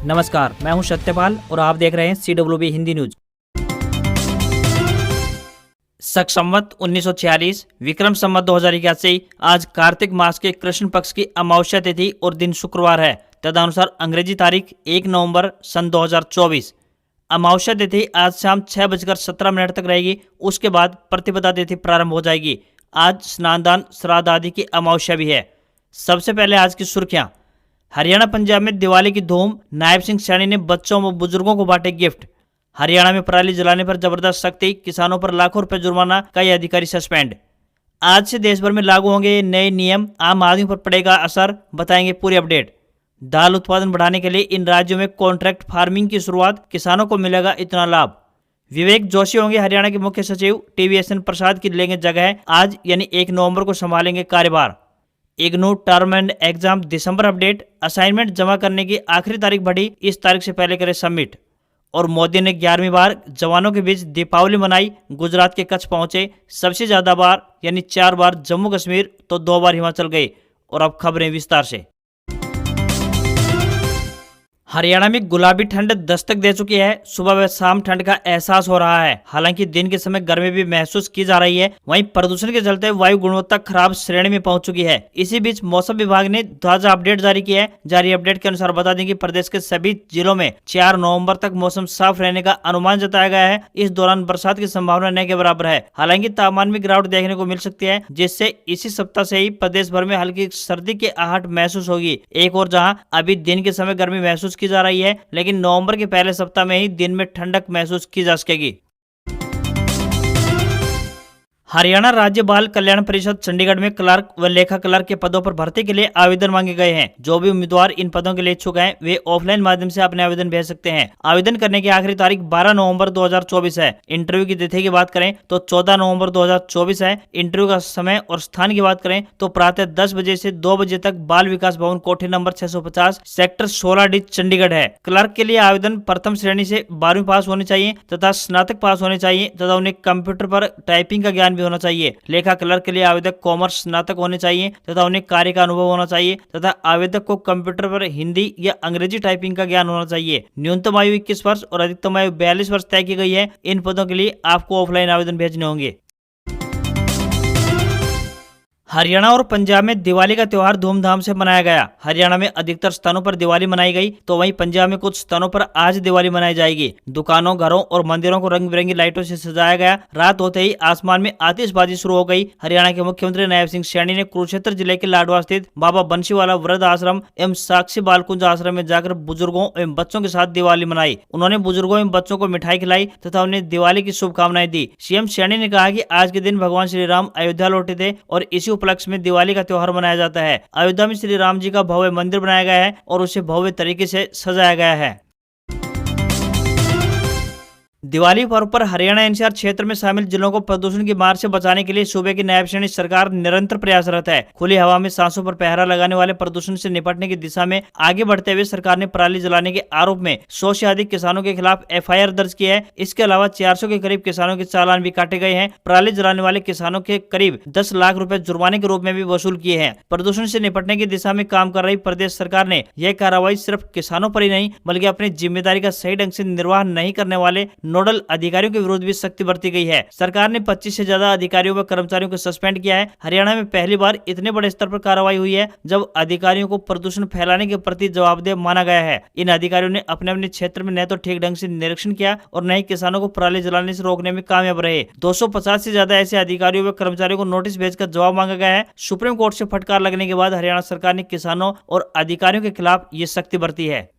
नमस्कार, मैं हूं सत्यपाल और आप देख रहे हैं CWB हिंदी न्यूज। शक संवत 1946 विक्रम संवत 2081 आज कार्तिक मास के कृष्ण पक्ष की अमावस्या तिथि और दिन शुक्रवार है। तदनुसार अंग्रेजी तारीख 1 नवंबर सन 2024। अमावस्या तिथि आज शाम 6:17 तक रहेगी। उसके बाद प्रतिपदा तिथि प्रारंभ हो जाएगी। आज स्नानदान श्राद्ध आदि की अमावस्या भी है। सबसे पहले आज की सुर्खियां। हरियाणा पंजाब में दिवाली की धूम, नायब सिंह सैनी ने बच्चों व बुजुर्गों को बांटे गिफ्ट। हरियाणा में पराली जलाने पर जबरदस्त सख्ती, किसानों पर लाखों रुपए जुर्माना, कई अधिकारी सस्पेंड। आज से देश भर में लागू होंगे ये नए नियम, आम आदमी पर पड़ेगा असर, बताएंगे पूरी अपडेट। दाल उत्पादन बढ़ाने के लिए इन राज्यों में कॉन्ट्रैक्ट फार्मिंग की शुरुआत, किसानों को मिलेगा इतना लाभ। विवेक जोशी होंगे हरियाणा के मुख्य सचिव, TVSN प्रसाद की लेंगे जगह। आज यानी 1 नवंबर को संभालेंगे कार्यभार। IGNOU term and exam December update, assignment जमा करने की आखिरी तारीख बढ़ी, इस तारीख से पहले करें सबमिट। और मोदी ने 11वीं बार जवानों के बीच दीपावली मनाई, गुजरात के कच्छ पहुंचे। सबसे ज्यादा बार यानी 4 बार जम्मू कश्मीर तो 2 बार हिमाचल गए। और अब खबरें विस्तार से। हरियाणा में गुलाबी ठंड दस्तक दे चुकी है। सुबह व शाम ठंड का एहसास हो रहा है। हालांकि दिन के समय गर्मी भी महसूस की जा रही है। वहीं प्रदूषण के चलते वायु गुणवत्ता खराब श्रेणी में पहुंच चुकी है। इसी बीच मौसम विभाग ने ताजा अपडेट जारी की है। जारी अपडेट के अनुसार बता दें कि प्रदेश के सभी जिलों में 4 नवंबर तक मौसम साफ रहने का अनुमान जताया गया है। इस दौरान बरसात की संभावना न के बराबर है। हालांकि तापमान में गिरावट देखने को मिल सकती है, जिससे इसी सप्ताह से ही प्रदेश भर में हल्की सर्दी की आहट महसूस होगी। एक और जहां अभी दिन के समय गर्मी महसूस की जा रही है, लेकिन नवंबर के पहले सप्ताह में ही दिन में ठंडक महसूस की जा सकेगी। हरियाणा राज्य बाल कल्याण परिषद चंडीगढ़ में क्लर्क व लेखा क्लर्क के पदों पर भर्ती के लिए आवेदन मांगे गए हैं। जो भी उम्मीदवार इन पदों के लिए इच्छुक हैं, वे ऑफलाइन माध्यम से अपने आवेदन भेज सकते हैं। आवेदन करने की आखिरी तारीख 12 नवंबर 2024 है। इंटरव्यू की तिथि की बात करें तो 14 नवंबर 2024 है। इंटरव्यू का समय और स्थान की बात करें तो प्रातः 10 बजे से 2 बजे तक बाल विकास भवन, कोठी नंबर 650, सेक्टर 16D, चंडीगढ़ है। क्लर्क के लिए आवेदन प्रथम श्रेणी से 12वीं पास होनी चाहिए तथा स्नातक पास होने चाहिए तथा उन्हें कंप्यूटर पर टाइपिंग का ज्ञान होना चाहिए। लेखा क्लर्क के लिए आवेदक कॉमर्स स्नातक होने चाहिए तथा उन्हें कार्य का अनुभव होना चाहिए तथा आवेदक को कंप्यूटर पर हिंदी या अंग्रेजी टाइपिंग का ज्ञान होना चाहिए। न्यूनतम आयु 21 वर्ष और अधिकतम आयु 42 वर्ष तय की गई है। इन पदों के लिए आपको ऑफलाइन आवेदन भेजने होंगे। हरियाणा और पंजाब में दिवाली का त्योहार धूमधाम से मनाया गया। हरियाणा में अधिकतर स्थानों पर दिवाली मनाई गई, तो वहीं पंजाब में कुछ स्थानों पर आज दिवाली मनाई जाएगी। दुकानों, घरों और मंदिरों को रंग बिरंगी लाइटों से सजाया गया। रात होते ही आसमान में आतिशबाजी शुरू हो गई। हरियाणा के मुख्यमंत्री नायब सिंह सैनी ने कुरुक्षेत्र जिले के लाडवा स्थित बाबा बंशीवाला वृद्ध आश्रम एवं साक्षी बालकुंज आश्रम में जाकर बुजुर्गों एवं बच्चों के साथ दिवाली मनाई। उन्होंने बुजुर्गों एवं बच्चों को मिठाई खिलाई तथा उन्हें दिवाली की शुभकामनाएं दी। CM सैनी ने कहा कि आज के दिन भगवान श्री राम अयोध्या लौटे थे और इसी उपलक्ष्य में दिवाली का त्योहार मनाया जाता है। अयोध्या में श्री राम जी का भव्य मंदिर बनाया गया है और उसे भव्य तरीके से सजाया गया है। दिवाली पर्व पर हरियाणा NCR क्षेत्र में शामिल जिलों को प्रदूषण की मार से बचाने के लिए सूबे की नायब सैनी सरकार निरंतर प्रयासरत है। खुली हवा में सांसों पर पहरा लगाने वाले प्रदूषण से निपटने की दिशा में आगे बढ़ते हुए सरकार ने पराली जलाने के आरोप में 100 से अधिक किसानों के खिलाफ FIR दर्ज की है। इसके अलावा 400 के करीब किसानों के चालान भी काटे गए हैं। पराली जलाने वाले किसानों के करीब 10 लाख रुपए जुर्माने के रूप में भी वसूल किए हैं। प्रदूषण से निपटने की दिशा में काम कर रही प्रदेश सरकार ने यह कार्रवाई सिर्फ किसानों पर ही नहीं बल्कि अपनी जिम्मेदारी का सही ढंग से निर्वाह नहीं करने वाले नोडल अधिकारियों के विरुद्ध भी सख्ती बरती गई है। सरकार ने 25 से ज्यादा अधिकारियों व कर्मचारियों को सस्पेंड किया है। हरियाणा में पहली बार इतने बड़े स्तर पर कार्रवाई हुई है जब अधिकारियों को प्रदूषण फैलाने के प्रति जवाबदेह माना गया है। इन अधिकारियों ने अपने अपने क्षेत्र में न तो ठीक ढंग से निरीक्षण किया और न ही किसानों को पराली जलाने से रोकने में कामयाब रहे। 250 से ज्यादा ऐसे अधिकारियों व कर्मचारियों को नोटिस भेजकर जवाब मांगा गया है। सुप्रीम कोर्ट से फटकार लगने के बाद हरियाणा सरकार ने किसानों और अधिकारियों के खिलाफ ये सख्ती बरती है।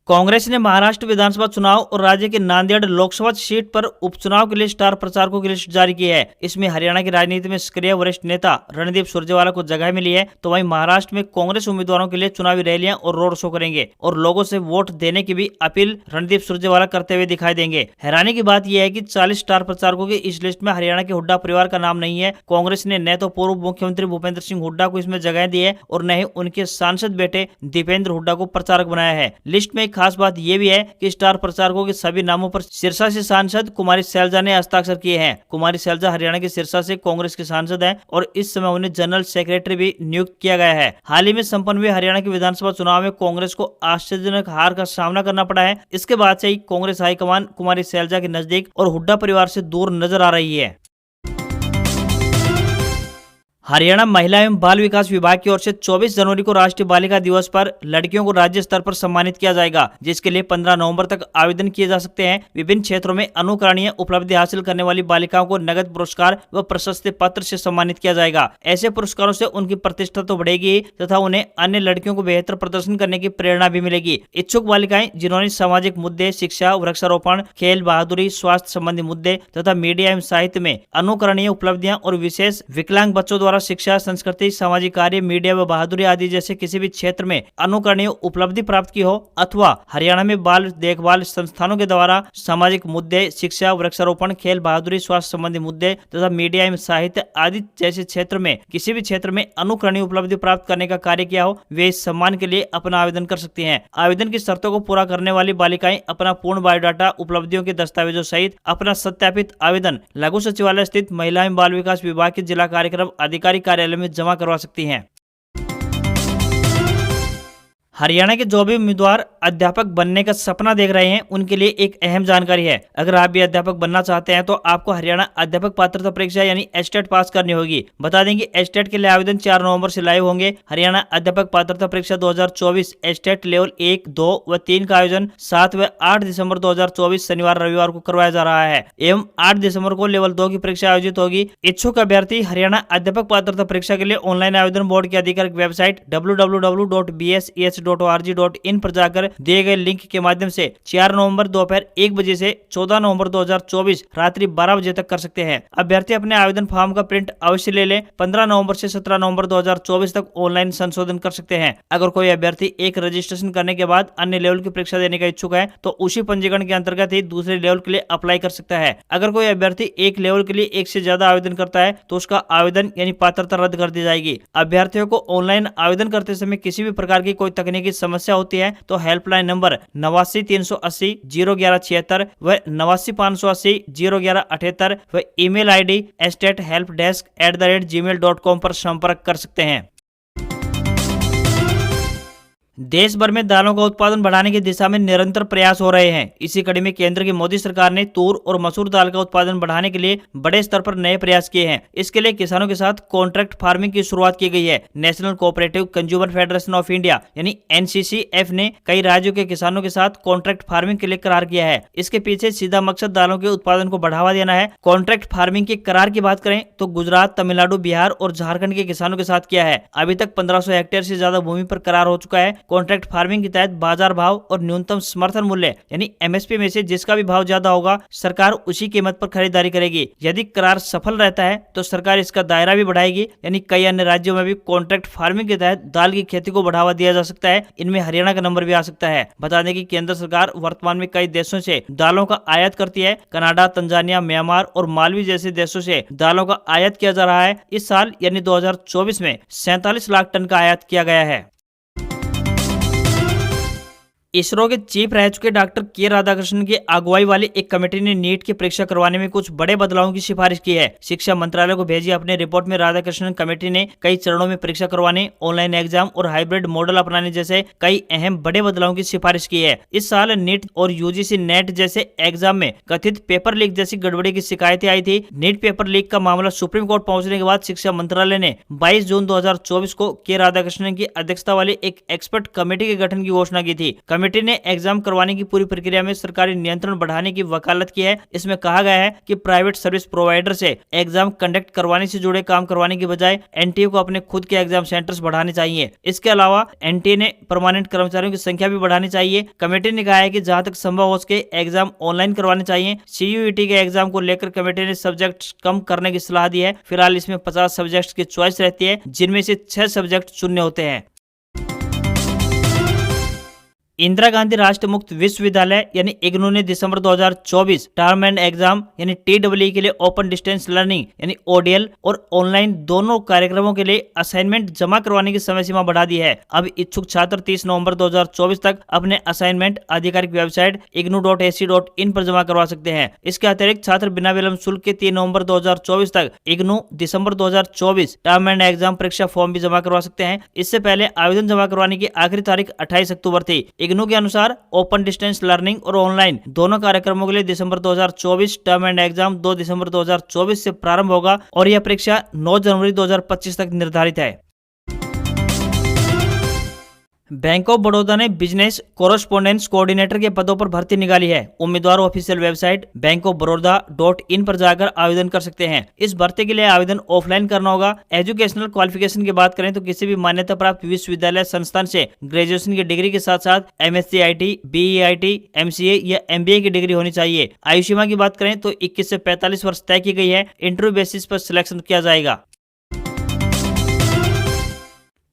कांग्रेस ने महाराष्ट्र विधानसभा चुनाव और राज्य के नांदेड़ लोकसभा सीट पर उपचुनाव के लिए स्टार प्रचारकों की लिस्ट जारी की है। इसमें हरियाणा की राजनीति में सक्रिय वरिष्ठ नेता रणदीप सुरजेवाला को जगह मिली है, तो वहीं महाराष्ट्र में कांग्रेस उम्मीदवारों के लिए चुनावी रैलियां और रोड शो करेंगे और लोगों से वोट देने की भी अपील रणदीप सुरजेवाला करते हुए दिखाई देंगे। हैरानी की बात यह है कि 40 स्टार प्रचारकों की इस लिस्ट में हरियाणा के हुड्डा परिवार का नाम नहीं है। कांग्रेस ने न तो पूर्व मुख्यमंत्री भूपेंद्र सिंह हुड्डा को इसमें जगह दी है और न ही उनके सांसद बेटे दीपेंद्र हुड्डा को प्रचारक बनाया है। लिस्ट में खास बात यह भी है कि स्टार प्रचारकों के सभी नामों पर सिरसा से सांसद कुमारी सैलजा ने हस्ताक्षर किए हैं। कुमारी सैलजा हरियाणा के सिरसा से कांग्रेस के सांसद हैं और इस समय उन्हें जनरल सेक्रेटरी भी नियुक्त किया गया है। हाल ही में संपन्न हुए हरियाणा के विधानसभा चुनाव में कांग्रेस को आश्चर्यजनक हार का सामना करना पड़ा है। इसके बाद से ही कांग्रेस हाईकमान कुमारी सैलजा के नजदीक और हुड्डा परिवार से दूर नजर आ रही है। हरियाणा महिला एवं बाल विकास विभाग की ओर से 24 जनवरी को राष्ट्रीय बालिका दिवस पर लड़कियों को राज्य स्तर पर सम्मानित किया जाएगा, जिसके लिए 15 नवंबर तक आवेदन किए जा सकते हैं। विभिन्न क्षेत्रों में अनुकरणीय उपलब्धि हासिल करने वाली बालिकाओं को नगद पुरस्कार व प्रशस्ति पत्र से सम्मानित किया जाएगा। ऐसे पुरस्कारों से उनकी प्रतिष्ठा तो बढ़ेगी तथा उन्हें अन्य लड़कियों को बेहतर प्रदर्शन करने की प्रेरणा भी मिलेगी। इच्छुक बालिकाएं जिन्होंने सामाजिक मुद्दे, शिक्षा, वृक्षारोपण, खेल, बहादुरी, स्वास्थ्य संबंधी मुद्दे तथा मीडिया एवं साहित्य में अनुकरणीय उपलब्धियां और विशेष विकलांग बच्चों द्वारा शिक्षा, संस्कृति, सामाजिक कार्य, मीडिया व बहादुरी आदि जैसे किसी भी क्षेत्र में अनुकरणीय उपलब्धि प्राप्त की हो अथवा हरियाणा में बाल देखभाल संस्थानों के द्वारा सामाजिक मुद्दे, शिक्षा, वृक्षारोपण, खेल, बहादुरी, स्वास्थ्य संबंधी मुद्दे तथा मीडिया एवं साहित्य आदि जैसे क्षेत्र में किसी भी क्षेत्र में अनुकरणीय उपलब्धि प्राप्त करने का कार्य किया हो, वे इस सम्मान के लिए अपना आवेदन कर सकती हैं। आवेदन की शर्तों को पूरा करने वाली बालिकाएं अपना पूर्ण बायोडाटा, उपलब्धियों के दस्तावेजों सहित अपना सत्यापित आवेदन लघु सचिवालय स्थित महिला एवं बाल विकास विभाग के जिला कार्यक्रम अधिकारी कार्यालय में जमा करवा सकती हैं। हरियाणा के जो भी उम्मीदवार अध्यापक बनने का सपना देख रहे हैं उनके लिए एक अहम जानकारी है। अगर आप भी अध्यापक बनना चाहते हैं तो आपको हरियाणा अध्यापक पात्रता परीक्षा यानी एस्टेट पास करनी होगी। बता दें कि एस्टेट के लिए आवेदन 4 नवंबर से लाइव होंगे। हरियाणा अध्यापक पात्रता परीक्षा 2024 एस्टेट लेवल 1, 2 व 3 का आयोजन 7 व 8 दिसंबर 2024 शनिवार रविवार को करवाया जा रहा है एवं 8 दिसंबर को लेवल 2 की परीक्षा आयोजित होगी। इच्छुक अभ्यर्थी हरियाणा अध्यापक पात्रता परीक्षा के लिए ऑनलाइन आवेदन बोर्ड की आधिकारिक वेबसाइट www.bses.org.in पर जाकर दिए गए लिंक के माध्यम से 4 नवंबर दोपहर 1 बजे से 14 नवंबर 2024 रात्रि 12 बजे तक कर सकते हैं। अभ्यर्थी अपने आवेदन फॉर्म का प्रिंट अवश्य ले लें। 15 नवंबर से 17 नवंबर 2024 तक ऑनलाइन संशोधन कर सकते हैं। अगर कोई अभ्यर्थी एक रजिस्ट्रेशन करने के बाद अन्य लेवल की परीक्षा देने का इच्छुक है तो उसी पंजीकरण के अंतर्गत ही दूसरे लेवल के लिए अप्लाई कर सकता है। अगर कोई अभ्यर्थी एक लेवल के लिए एक से ज्यादा आवेदन करता है तो उसका आवेदन यानी पात्रता रद्द कर दी जाएगी। अभ्यर्थियों को ऑनलाइन आवेदन करते समय किसी भी प्रकार की कोई तकनीकी समस्या होती है तो हेल्पलाइन नंबर 89 380 01176 व 89 580 01178 व ईमेल आईडी estatehelpdesk@gmail.com पर संपर्क कर सकते हैं। देश भर में दालों का उत्पादन बढ़ाने की दिशा में निरंतर प्रयास हो रहे हैं। इसी कड़ी में केंद्र की मोदी सरकार ने तूर और मसूर दाल का उत्पादन बढ़ाने के लिए बड़े स्तर पर नए प्रयास किए हैं। इसके लिए किसानों के साथ कॉन्ट्रैक्ट फार्मिंग की शुरुआत की गई है। National cooperative consumer federation of India यानी NCCF ने कई राज्यों के किसानों के साथ कॉन्ट्रैक्ट फार्मिंग के लिए करार किया है। इसके पीछे सीधा मकसद दालों के उत्पादन को बढ़ावा देना है। कॉन्ट्रैक्ट फार्मिंग के करार की बात करें तो गुजरात, तमिलनाडु, बिहार और झारखंड के किसानों के साथ किया है। अभी तक 1500 हेक्टेयर से ज्यादा भूमि पर करार हो चुका है। कॉन्ट्रैक्ट फार्मिंग के तहत बाजार भाव और न्यूनतम समर्थन मूल्य यानी MSP में से जिसका भी भाव ज्यादा होगा सरकार उसी कीमत पर खरीदारी करेगी। यदि करार सफल रहता है तो सरकार इसका दायरा भी बढ़ाएगी, यानी कई अन्य राज्यों में भी कॉन्ट्रैक्ट फार्मिंग के तहत दाल की खेती को बढ़ावा दिया जा सकता है। इनमें हरियाणा का नंबर भी आ सकता है। बता दें कि केंद्र सरकार वर्तमान में कई देशों से दालों का आयात करती है। कनाडा, तंजानिया, म्यांमार और मालवी जैसे देशों से दालों का आयात किया जा रहा है। इस साल यानी 2024 में 47 लाख टन का आयात किया गया है। इसरो के चीफ रह चुके डॉक्टर के राधाकृष्णन की अगुवाई वाली एक कमेटी ने नीट की परीक्षा करवाने में कुछ बड़े बदलावों की सिफारिश की है। शिक्षा मंत्रालय को भेजी अपने रिपोर्ट में राधाकृष्णन कमेटी ने कई चरणों में परीक्षा करवाने, ऑनलाइन एग्जाम और हाइब्रिड मॉडल अपनाने जैसे कई अहम बड़े बदलावों की सिफारिश की है। इस साल नीट और UGC नेट जैसे एग्जाम में कथित पेपर लीक जैसी गड़बड़ी की शिकायतें आई थी। नीट पेपर लीक का मामला सुप्रीम कोर्ट पहुंचने के बाद शिक्षा मंत्रालय ने 22 जून 2024 को के राधाकृष्णन की अध्यक्षता वाली एक एक्सपर्ट कमेटी के गठन की घोषणा की थी। कमेटी ने एग्जाम करवाने की पूरी प्रक्रिया में सरकारी नियंत्रण बढ़ाने की वकालत की है। इसमें कहा गया है कि प्राइवेट सर्विस प्रोवाइडर से एग्जाम कंडक्ट करवाने से जुड़े काम करवाने की बजाय NTA को अपने खुद के एग्जाम सेंटर्स बढ़ाने चाहिए। इसके अलावा NTA ने परमानेंट कर्मचारियों की संख्या भी बढ़ानी चाहिए। कमेटी ने कहा है कि जहां तक संभव हो सके एग्जाम ऑनलाइन करवाने चाहिए। CUET के एग्जाम को लेकर कमेटी ने सब्जेक्ट कम करने की सलाह दी है। फिलहाल इसमें 50 सब्जेक्ट की चॉइस रहती है, जिनमें से 6 सब्जेक्ट चुनने होते हैं। इंदिरा गांधी राष्ट्रीय मुक्त विश्वविद्यालय यानी इग्नू ने दिसंबर 2024 टर्म एंड एग्जाम यानी TEE के लिए ओपन डिस्टेंस लर्निंग यानी ODL और ऑनलाइन दोनों कार्यक्रमों के लिए असाइनमेंट जमा करवाने की समय सीमा बढ़ा दी है। अब इच्छुक छात्र 30 नवंबर 2024 तक अपने असाइनमेंट आधिकारिक वेबसाइट ignu.ac.in पर जमा करवा सकते हैं। इसके अतिरिक्त छात्र बिना विलंब शुल्क के 3 नवंबर 2024 तक इग्नू दिसंबर 2024 टर्म एंड एग्जाम परीक्षा फॉर्म भी जमा करवा सकते हैं। इससे पहले आवेदन जमा करवाने की आखिरी तारीख 28 अक्टूबर थी। इग्नू के अनुसार ओपन डिस्टेंस लर्निंग और ऑनलाइन दोनों कार्यक्रमों के लिए दिसंबर 2024 टर्म एंड एग्जाम 2 दिसंबर 2024 से प्रारंभ होगा और यह परीक्षा 9 जनवरी 2025 तक निर्धारित है। बैंक ऑफ बड़ौदा ने बिजनेस कोरेस्पोंडेंस कोऑर्डिनेटर के पदों पर भर्ती निकाली है। उम्मीदवार ऑफिशियल वेबसाइट bankofbaroda.in पर जाकर आवेदन कर सकते हैं। इस भर्ती के लिए आवेदन ऑफलाइन करना होगा। एजुकेशनल क्वालिफिकेशन की बात करें तो किसी भी मान्यता प्राप्त विश्वविद्यालय संस्थान से ग्रेजुएशन की डिग्री के साथ साथ MSc IT, BE IT, MCA या MBA की डिग्री होनी चाहिए। आयु सीमा की बात करें तो 21 से 45 वर्ष तय की गई है। इंटरव्यू बेसिस पर सिलेक्शन किया जाएगा।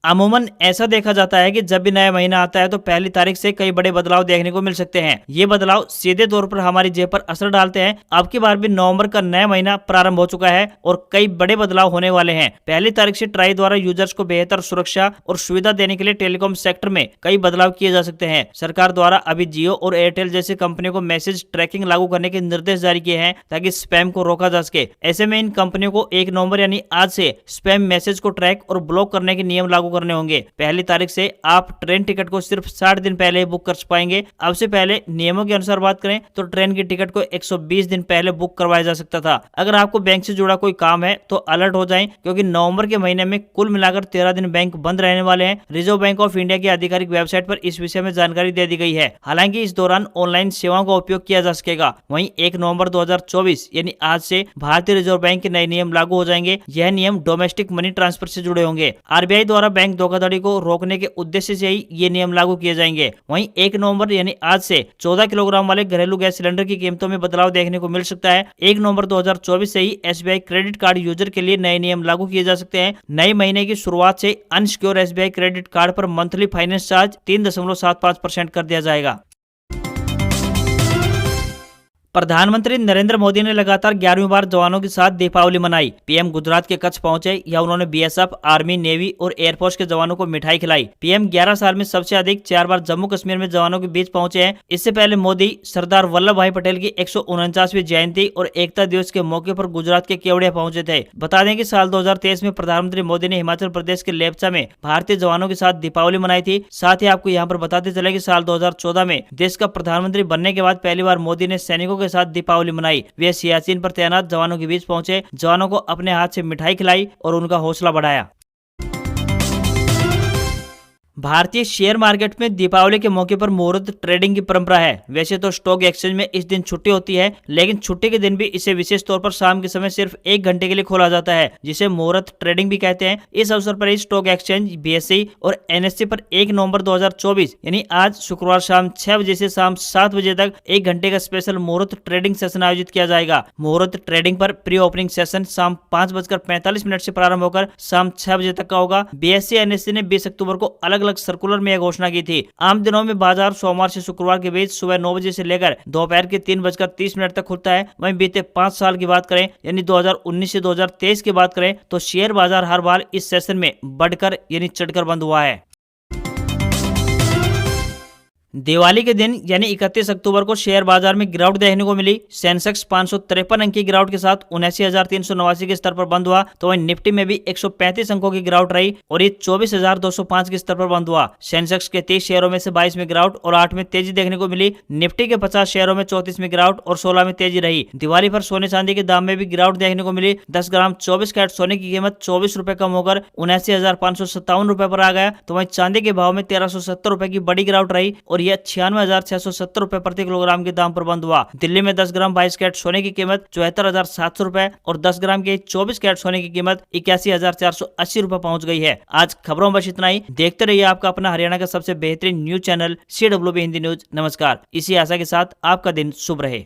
अमूमन ऐसा देखा जाता है कि जब भी नया महीना आता है तो पहली तारीख से कई बड़े बदलाव देखने को मिल सकते हैं। ये बदलाव सीधे तौर पर हमारी जेब पर असर डालते हैं। अब की बार भी नवंबर का नया महीना प्रारंभ हो चुका है और कई बड़े बदलाव होने वाले हैं। पहली तारीख से ट्राई द्वारा यूजर्स को बेहतर सुरक्षा और सुविधा देने के लिए टेलीकॉम सेक्टर में कई बदलाव किए जा सकते हैं। सरकार द्वारा अभी जियो और एयरटेल जैसी कंपनियों को मैसेज ट्रैकिंग लागू करने के निर्देश जारी किए हैं ताकि स्पैम को रोका जा सके। ऐसे में इन कंपनियों को 1 नवंबर यानी आज से स्पैम मैसेज को ट्रैक और ब्लॉक करने के नियम लागू करने होंगे। पहली तारीख से आप ट्रेन टिकट को सिर्फ 60 दिन पहले बुक कर पाएंगे। अब से पहले नियमों के अनुसार बात करें तो ट्रेन की टिकट को 120 दिन पहले बुक करवाया जा सकता था। अगर आपको बैंक से जुड़ा कोई काम है तो अलर्ट हो जाएं, क्योंकि नवंबर के महीने में कुल मिलाकर 13 दिन बैंक बंद रहने वाले हैं। रिजर्व बैंक ऑफ इंडिया की आधिकारिक वेबसाइट पर इस विषय में जानकारी दे दी गई है। हालांकि इस दौरान ऑनलाइन सेवाओं का उपयोग किया जा सकेगा। वहीं 1 नवंबर 2024 यानी आज से भारतीय रिजर्व बैंक के नए नियम लागू हो जाएंगे। यह नियम डोमेस्टिक मनी ट्रांसफर से जुड़े होंगे। RBI द्वारा बैंक धोखाधड़ी को रोकने के उद्देश्य से ही ये नियम लागू किए जाएंगे। वहीं 1 नवंबर यानी आज से 14 किलोग्राम वाले घरेलू गैस सिलेंडर की कीमतों में बदलाव देखने को मिल सकता है। 1 नवंबर 2024 से ही SBI क्रेडिट कार्ड यूजर के लिए नए नियम लागू किए जा सकते हैं। नए महीने की शुरुआत से अनसिक्योर SBI क्रेडिट कार्ड पर मंथली फाइनेंस चार्ज 3.75% कर दिया जाएगा। प्रधानमंत्री नरेंद्र मोदी ने लगातार 11वीं बार जवानों के साथ दीपावली मनाई। पीएम गुजरात के कच्छ पहुंचे। या उन्होंने BSF, आर्मी, नेवी और एयरफोर्स के जवानों को मिठाई खिलाई। पीएम 11 साल में सबसे अधिक 4 बार जम्मू कश्मीर में जवानों के बीच पहुंचे हैं। इससे पहले मोदी सरदार वल्लभ भाई पटेल की 149वीं जयंती और एकता दिवस के मौके पर गुजरात के केवड़िया पहुंचे थे। बता दें कि साल 2023 में प्रधानमंत्री मोदी ने हिमाचल प्रदेश के लेपचा में भारतीय जवानों के साथ दीपावली मनाई थी। साथ ही आपको यहाँ पर बताते चले कि साल 2014 में देश का प्रधानमंत्री बनने के बाद पहली बार मोदी ने सैनिकों के साथ दीपावली मनाई। वे सियाचिन पर तैनात जवानों के बीच पहुंचे, जवानों को अपने हाथ से मिठाई खिलाई और उनका हौसला बढ़ाया। भारतीय शेयर मार्केट में दीपावली के मौके पर मुहूर्त ट्रेडिंग की परंपरा है। वैसे तो स्टॉक एक्सचेंज में इस दिन छुट्टी होती है, लेकिन छुट्टी के दिन भी इसे विशेष तौर पर शाम के समय सिर्फ 1 घंटे के लिए खोला जाता है, जिसे मुहूर्त ट्रेडिंग भी कहते हैं। इस अवसर पर स्टॉक एक्सचेंज BSE और NSE पर 1 नवंबर 2024 यानी आज शुक्रवार शाम 6 बजे से शाम 7 बजे तक 1 घंटे का स्पेशल मुहूर्त ट्रेडिंग सेशन आयोजित किया जाएगा। मुहूर्त ट्रेडिंग पर प्री ओपनिंग सेशन शाम 5:45 से प्रारंभ होकर शाम 6 बजे तक का होगा। BSE NSE ने 20 अक्टूबर को अलग सर्कुलर में यह घोषणा की थी। आम दिनों में बाजार सोमवार से शुक्रवार के बीच सुबह 9 बजे से लेकर दोपहर के 3:30 तक खुलता है। वहीं बीते 5 साल की बात करें यानी 2019 से 2023 की बात करें तो शेयर बाजार हर बार इस सेशन में बढ़कर यानी चढ़कर बंद हुआ है। दिवाली के दिन यानी 31 अक्टूबर को शेयर बाजार में गिरावट देखने को मिली। सेंसेक्स 553 अंक की गिरावट के साथ 79,389 के स्तर पर बंद हुआ, तो वहीं निफ्टी में भी 135 अंकों की गिरावट रही और ये 24,205 के स्तर पर बंद हुआ। सेंसेक्स के 30 शेयरों में से 22 में गिरावट और 8 में तेजी देखने को मिली। निफ्टी के 50 शेयरों में 34 में गिरावट और 16 में तेजी रही। दिवाली पर सोने चांदी के दाम में भी गिरावट देखने को मिली। 10 ग्राम 24 कैरेट सोने की कीमत 24 रुपए कम होकर 79,557 रुपए पर आ गया, तो वहीं चांदी के भाव में 1370 रुपए की बड़ी गिरावट रही और यह 96,670 रुपए प्रति किलोग्राम के दाम पर बंद हुआ। दिल्ली में 10 ग्राम 22 कैरेट सोने की कीमत 74,700 रुपए और 10 ग्राम के 24 कैरेट सोने की कीमत 81,480 रुपए पहुंच गई है। आज खबरों में बस इतना ही। देखते रहिए आपका अपना हरियाणा का सबसे बेहतरीन news channel CWB Hindi news. नमस्कार। इसी आशा के साथ आपका दिन शुभ रहे।